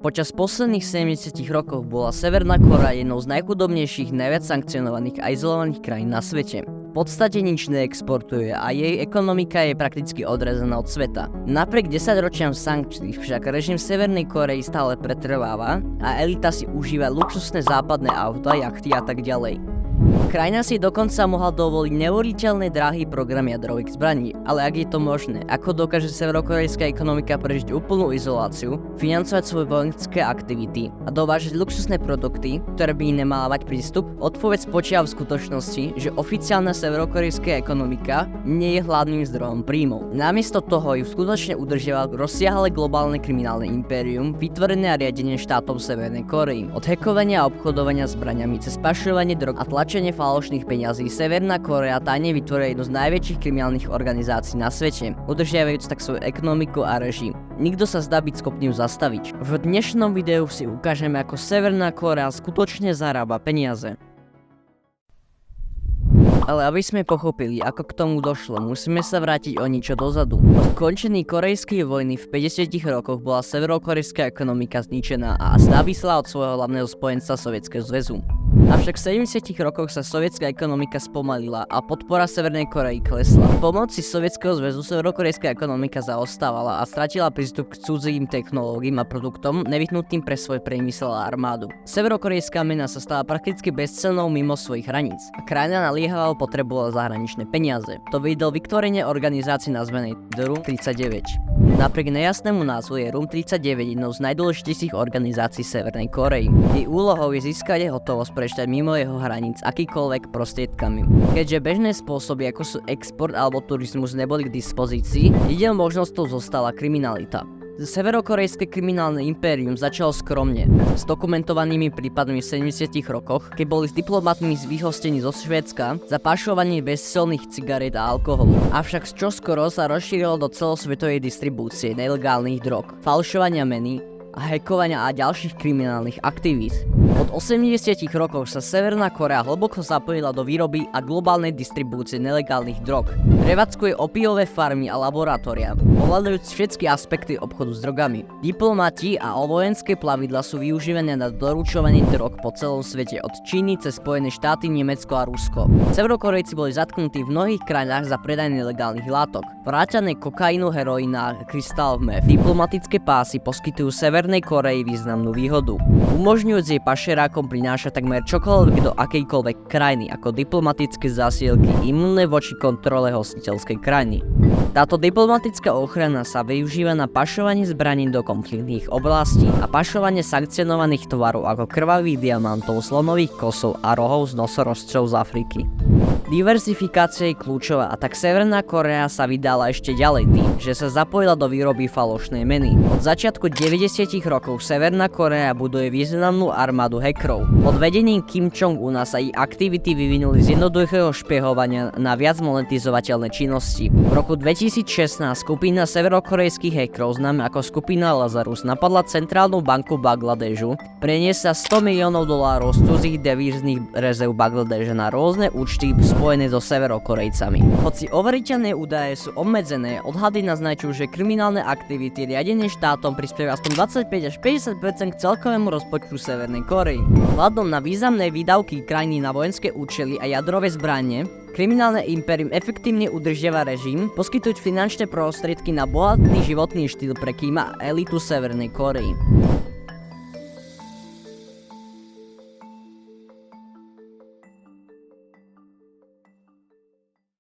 Počas posledných 70 rokov bola Severná Kórea jednou z najchudobnejších, najviac sankcionovaných a izolovaných krajín na svete. V podstate nič neexportuje a jej ekonomika je prakticky odrezaná od sveta. Napriek 10 ročiam sankcií však režim Severnej Kórey stále pretrváva a elita si užíva luxusné západné auta, jachty a tak ďalej. Krajina si dokonca mohla dovoliť neuveriteľné drahý program jadrových zbraní, ale ak je to možné, ako dokáže severokorejská ekonomika prežiť úplnú izoláciu, financovať svoje vojenské aktivity a dovážať luxusné produkty, ktoré by nemala mať prístup? Odpoveď spočíva v skutočnosti, že oficiálna severokorejská ekonomika nie je hlavným zdrojom príjmov. Namiesto toho ju skutočne udržiaval rozsiahle globálne kriminálne impérium, vytvorené a riadenie štátom Severnej Kórey. Od hackovania a obchodovania zbraňami cez pašovanie drog a tlačenie falošných peňazí Severná Kórea tajne vytvorila jednu z najväčších kriminálnych organizácií na svete, udržiavajúc tak svoju ekonomiku a režim. Nikto sa zdá byť schopný ju zastaviť. V dnešnom videu si ukážeme, ako Severná Kórea skutočne zarába peniaze. Ale aby sme pochopili, ako k tomu došlo, musíme sa vrátiť o niečo dozadu. Po skončení korejskej vojny v 50 rokoch bola severokorejská ekonomika zničená a závislá od svojho hlavného spojenca Sovietskeho zväzu. Avšak v 70 rokoch sa sovietská ekonomika spomalila a podpora Severnej Kórey klesla. V pomoci Sovietskeho zväzu severokorejská ekonomika zaostávala a stratila prístup k cudzím technológiám a produktom nevyhnutým pre svoj priemysel a armádu. Severokorejská mena sa stala prakticky bezcennou mimo svojich hraníc a krajina naliehavo potrebovala zahraničné peniaze. To viedlo vytvorenie organizácie nazvanej Room 39. Napriek nejasnému názvu je Room 39 jednou z najdôležitejších organizácií Severnej Kórey. Jej úlohou je získať hotovosť pre štát mimo jeho hraníc akýkoľvek prostriedkami. Keďže bežné spôsoby ako sú export alebo turizmus neboli k dispozícii, jedinou možnosťou zostala kriminalita. Severokorejské kriminálne impérium začalo skromne, s dokumentovanými prípadmi v 70 rokoch, keď boli s diplomatmi vyhostení zo Švédska za pašovanie bezcelných cigariet a alkoholu. Avšak čoskoro sa rozšírilo do celosvetovej distribúcie nelegálnych drog, falšovania meny a hackovania a ďalších kriminálnych aktivít. Od 80 rokov sa Severná Kórea hlboko zapojila do výroby a globálnej distribúcie nelegálnych drog. Prevádzkuje opiové farmy a laboratória, ovládajúc všetky aspekty obchodu s drogami. Diplomati a vojenské plavidla sú využívané na doručovanie drog po celom svete od Číny cez Spojené štáty, Nemecko a Rusko. Severokorejci boli zatknutí v mnohých krajinách za predaj nelegálnych látok, vrátane kokainu, heroína a krystálov meth. Diplomatické pásy poskytujú Severnej Kórei významnú výhodu, umožňujúc jej pašerákom prinášať takmer čokoľvek do akejkoľvek krajiny, ako diplomatické zásielky imunné voči kontrole hostiteľskej krajiny. Táto diplomatická ochrana sa využíva na pašovanie zbraní do konfliktných oblastí a pašovanie sankcionovaných tovarov ako krvavých diamantov, slonových kosov a rohov z nosorožcov z Afriky. Diversifikácia je kľúčová a tak Severná Kórea sa vydala ešte ďalej tým, že sa zapojila do výroby falošnej meny. Od začiatku 90 rokov Severná Kórea buduje významnú armádu hackerov. Pod vedením Kim Jong-una sa ich aktivity vyvinuli z jednoduchého špehovania na viac monetizovateľné činnosti. V roku 2016 skupina severokorejských hackerov známa ako skupina Lazarus napadla centrálnu banku Bangladežu, preniesla $100 miliónov z cudzích devíznych rezerv Bangladeže na rôzne účty spojené so Severokorejcami. Hoci overiteľné údaje sú obmedzené, odhady naznačujú, že kriminálne aktivity riadené štátom prispievajú aspoň 25 až 50% k celkovému rozpočtu Severnej Kórey. Vzhľadom na významné výdavky krajiny na vojenské účely a jadrové zbranie, kriminálne impérium efektívne udržiava režim, poskytujúc finančné prostriedky na bohatý životný štýl pre Kima a elitu Severnej Kórey.